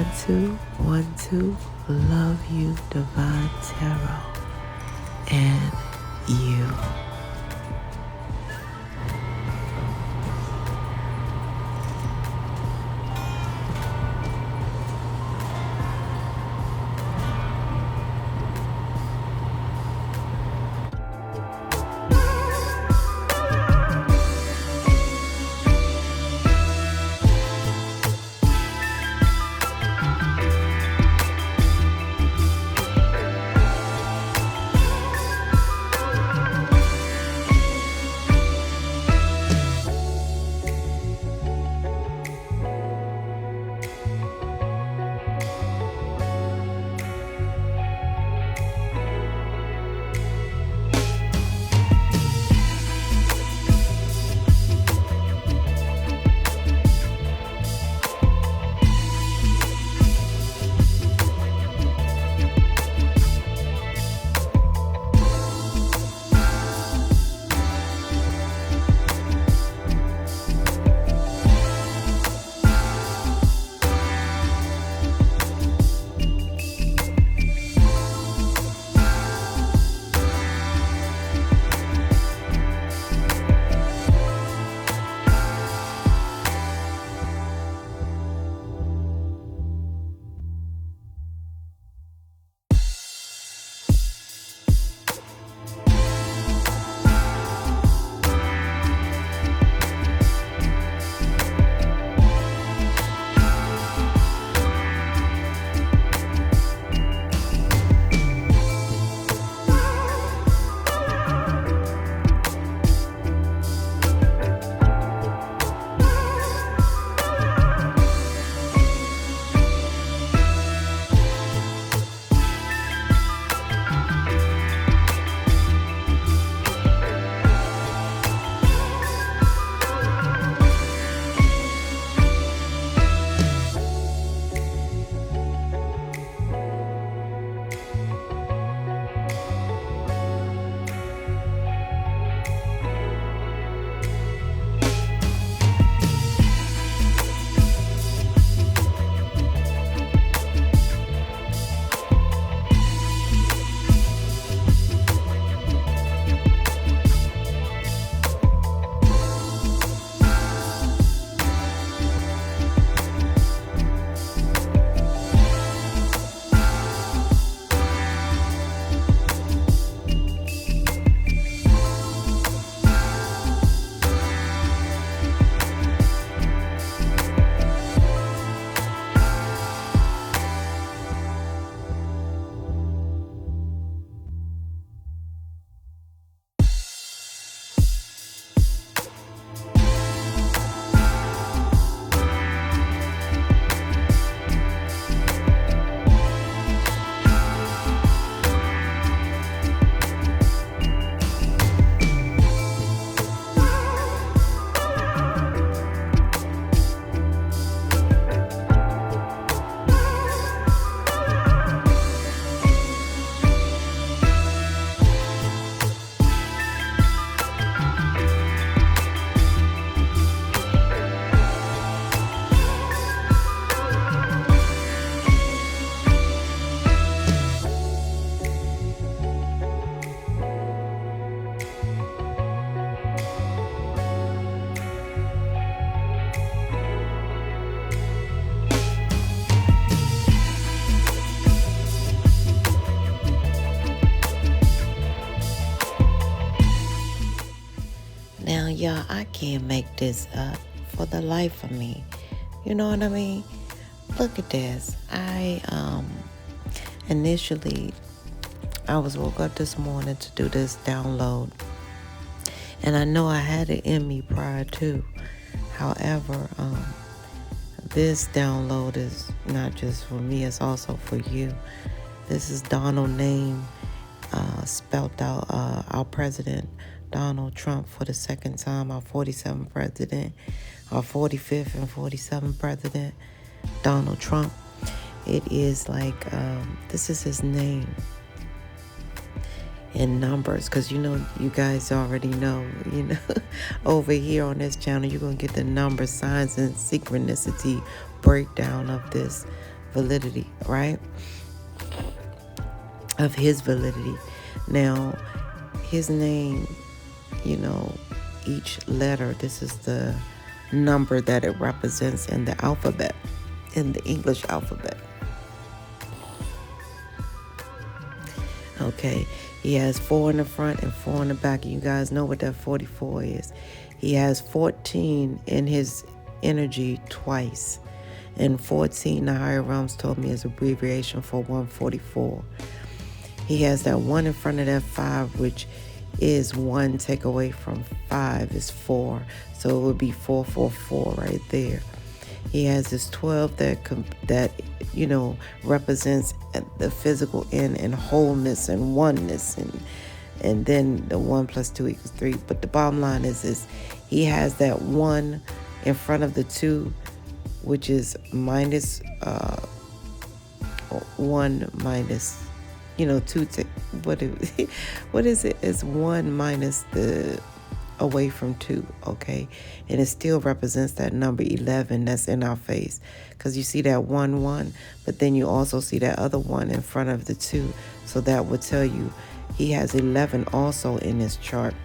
1, 2, 1, 2. Love you, Divine Tarot, and you. Now, y'all, I can't make this up for the life of me. You know what I mean? Look at this. Initially, I woke up this morning to do this download. And I know I had it in me prior to. However, this download is not just for me, it's also for you. This is Donald name, spelled out, our president, Donald Trump, for the second time, our 47th president, our 45th and 47th president, Donald Trump. It is like, this is his name in numbers, because you guys already know, over here on this channel, you're going to get the number, signs, and synchronicity breakdown of this validity, right? Of his validity. Now, his name, you know, each letter, this is the number that it represents in the alphabet, in the English alphabet. Okay, he has 4 in the front and 4 in the back. You guys know what that 44 is. He has 14 in his energy twice. And 14, the higher realms told me, is abbreviation for 144. He has that 1 in front of that 5, which is 1 take away from 5 is 4. So it would be 444 right there. He has this 12 that represents the physical end and wholeness and oneness, and then the 1 plus 2 equals 3. But the bottom line is he has that 1 in front of the 2, which is minus 1 minus 2. What is it? It's 1 minus the away from 2, okay? And it still represents that number 11 that's in our face, because you see that 1 but then you also see that other 1 in front of the 2. So that would tell you he has 11 also in his chart.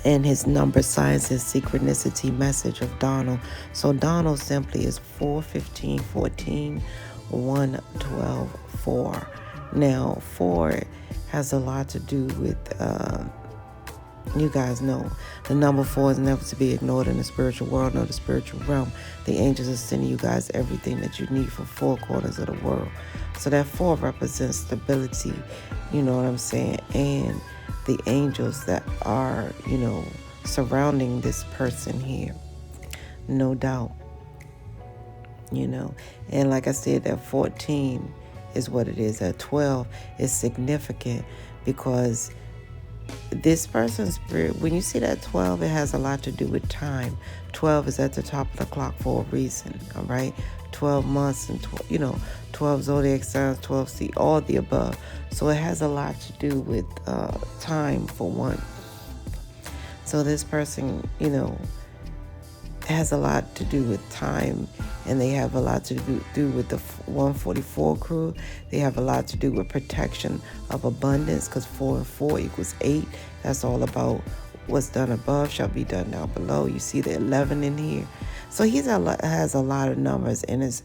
And his number signs his synchronicity message of Donald. So Donald simply is 4, 15, 14, 1, 12, 4. Now 4 has a lot to do with you guys know the number 4 is never to be ignored in the spiritual world nor the spiritual realm. The angels are sending you guys everything that you need for 4 corners of the world. So that 4 represents stability, you know what I'm saying? And the angels that are, surrounding this person here. No doubt. And like I said, that 14 is what it is. That 12 is significant because this person's spirit, when you see that 12, it has a lot to do with time. 12 is at the top of the clock for a reason, all right? 12 months and 12 zodiac signs, 12 see all the above. So it has a lot to do with time for one. So this person, has a lot to do with time, and they have a lot to do with the 144 crew. They have a lot to do with protection of abundance, because 4 and 4 equals 8. That's all about what's done above shall be done down below. You see the 11 in here. So he has a lot of numbers in his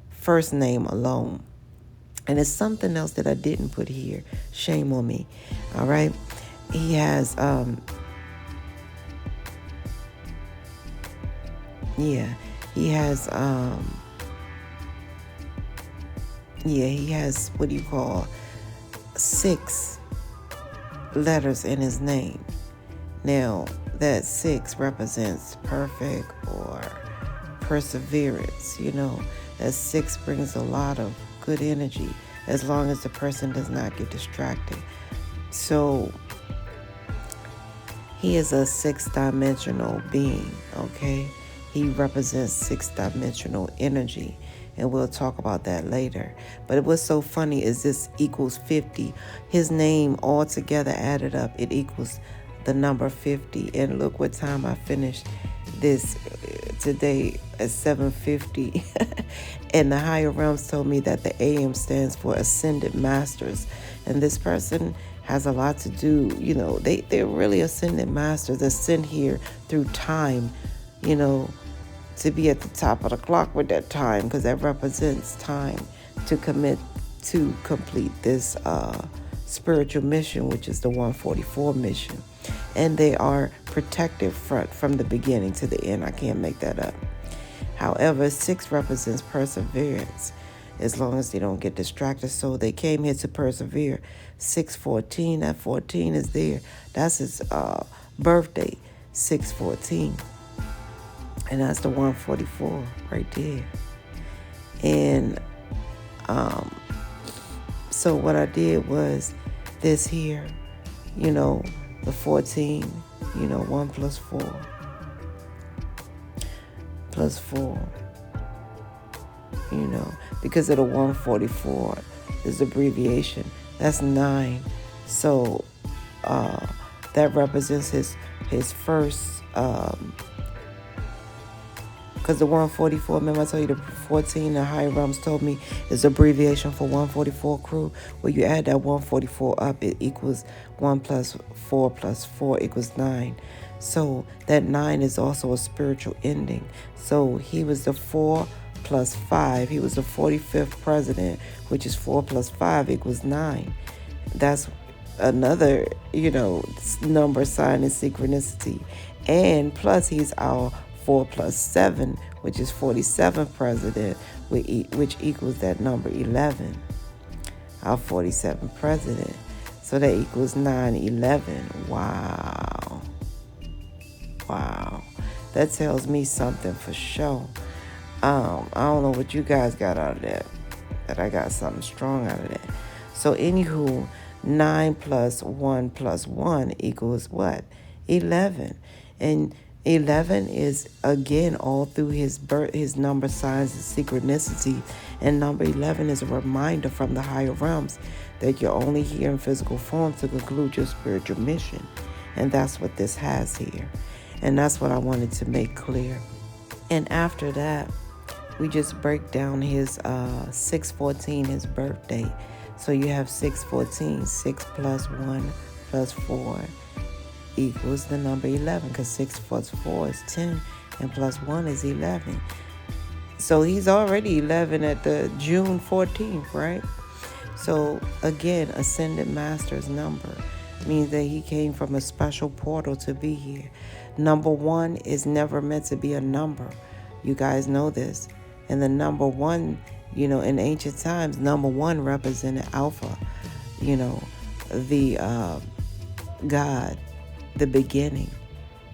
first name alone. And it's something else that I didn't put here. Shame on me. All right. He has he has what do you call 6 letters in his name. Now that 6 represents perfect or perseverance. That 6 brings a lot of good energy as long as the person does not get distracted. So he is a 6-dimensional being, okay? He represents 6-dimensional energy, and we'll talk about that later. But what's so funny is this equals 50. His name altogether added up, it equals the number 50. And look what time I finished this today at 7:50. And the higher realms told me that the AM stands for Ascended Masters. And this person has a lot to do, they're really Ascended Masters that sent here through time, to be at the top of the clock with that time, because that represents time to commit to complete this spiritual mission, which is the 144 mission. And they are protective from the beginning to the end. I can't make that up. However, 6 represents perseverance, as long as they don't get distracted. So they came here to persevere. 614, that 14 is there. That's his birthday, 614. And that's the 144 right there. And so what I did was this here, the 14, 1 plus 4 plus 4, because of the 144 is abbreviation. That's 9. So that represents his first because the 144, remember I told you the 14, the higher realms told me, is abbreviation for 144 crew. Well, you add that 144 up, it equals 1 plus 4 plus 4 equals 9. So that 9 is also a spiritual ending. So he was the 4 plus 5. He was the 45th president, which is 4 plus 5 equals 9. That's another, number, sign, and synchronicity. And plus he's our 4 plus 7, which is 47th president, which equals that number 11, our 47th president. So that equals 911. Wow. That tells me something for sure. I don't know what you guys got out of that, but I got something strong out of that. So anywho, 9 plus 1 equals what? 11. And 11 is, again, all through his birth, his number, signs, and synchronicity. And number 11 is a reminder from the higher realms that you're only here in physical form to conclude your spiritual mission. And that's what this has here. And that's what I wanted to make clear. And after that, we just break down his 614, his birthday. So you have 614, 6 plus 1 plus 4 equals the number 11, because 6 plus 4 is 10 and plus 1 is 11. So he's already 11 at the June 14th, right? So again, Ascended Master's number means that he came from a special portal to be here. Number 1 is never meant to be a number. You guys know this. And the number 1, in ancient times, number 1 represented Alpha, the God, the beginning.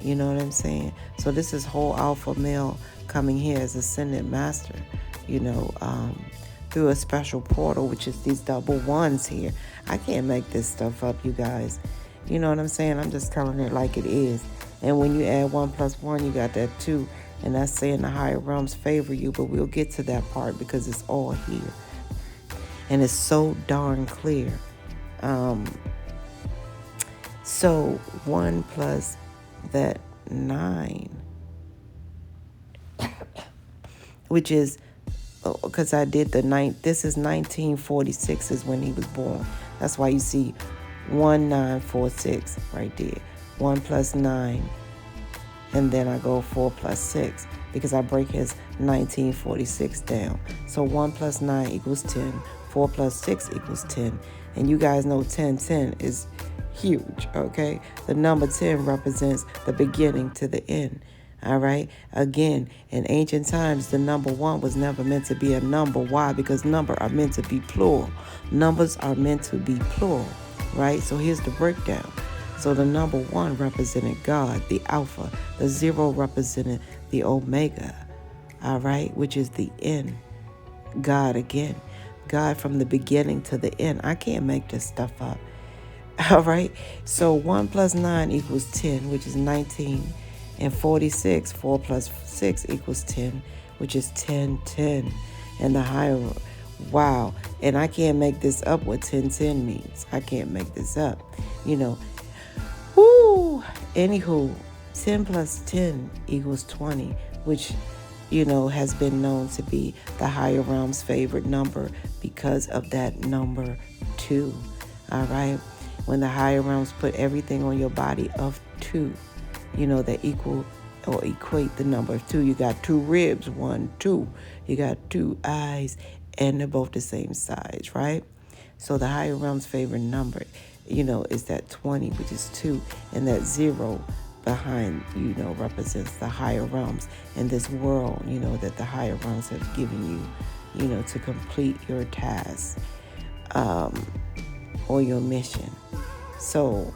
You know what I'm saying? So this is whole alpha male coming here as Ascended Master, through a special portal, which is these double ones here. I can't make this stuff up, you guys. You know what I'm saying? I'm just telling it like it is. And when you add 1 plus 1, you got that 2. And that's saying the higher realms favor you. But we'll get to that part because it's all here. And it's so darn clear. So 1 plus that 9, which is, because I did the 9, this is 1946 is when he was born. That's why you see 1946 right there. 1 plus 9. And then I go 4 plus 6 because I break his 1946 down. So 1 plus 9 equals 10. 4 plus 6 equals 10. And you guys know 10 is huge, okay? The number 10 represents the beginning to the end, all right? Again, in ancient times, the number 1 was never meant to be a number. Why? Because numbers are meant to be plural. Numbers are meant to be plural, right? So here's the breakdown. So the number 1 represented God, the Alpha. The 0 represented the Omega, all right, which is the end. God again. God from the beginning to the end. I can't make this stuff up. All right. So 1 plus 9 equals 10, which is 19. And 46, 4 plus 6 equals 10, which is 10. And the higher, wow. And I can't make this up what 10 means. I can't make this up. Woo. Anywho, 10 plus 10 equals 20, which, has been known to be the higher realm's favorite number because of that number 2. All right. When the higher realms put everything on your body of 2, that equal or equate the number of 2. You got 2 ribs, 1, 2. You got 2 eyes, and they're both the same size, right? So the higher realm's favorite number, is that 20, which is 2, and that 0 behind, represents the higher realms in this world, that the higher realms have given you, to complete your task, or your mission. So,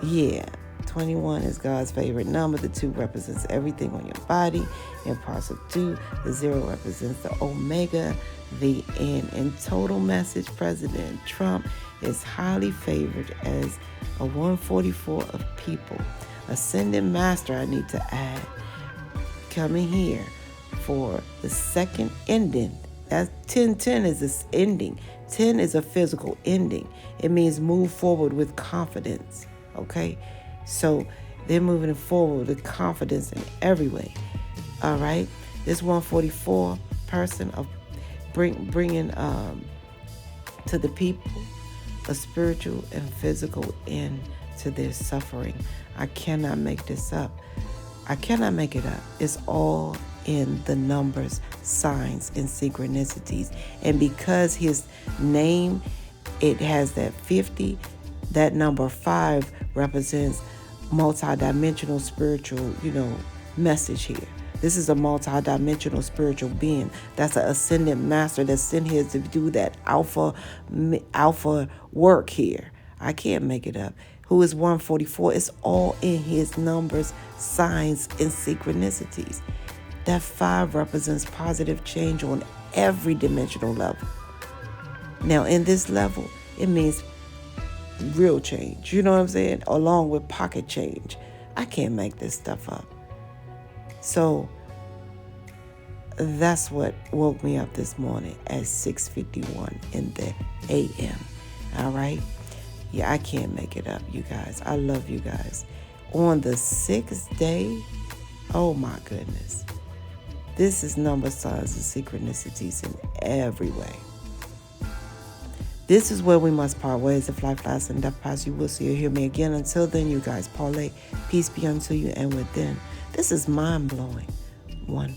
yeah, 21 is God's favorite number. The 2 represents everything on your body and parts of 2. The 0 represents the Omega, the end. And total message, President Trump is highly favored as a 144 of people. Ascended Master, I need to add, coming here for the second ending. That's 10 is this ending. 10 is a physical ending. It means move forward with confidence, okay? So they're moving forward with confidence in every way, all right? This 144 person of bringing to the people a spiritual and physical end to their suffering. I cannot make this up. I cannot make it up. It's all in the numbers, signs, and synchronicities. And because his name, it has that 50, that number 5 represents multidimensional spiritual, message here. This is a multidimensional spiritual being. That's an ascendant master that's sent here to do that alpha work here. I can't make it up. Who is 144? It's all in his numbers, signs, and synchronicities. That 5 represents positive change on every dimensional level. Now, in this level, it means real change. You know what I'm saying? Along with pocket change. I can't make this stuff up. So that's what woke me up this morning at 6:51 in the a.m. All right? Yeah, I can't make it up, you guys. I love you guys. On the 6th day, oh my goodness. This is number, signs, and synchronicities in every way. This is where we must part ways. If life lasts and death pass, you will see or hear me again. Until then, you guys, parlay. Peace be unto you and within. This is mind-blowing. 1.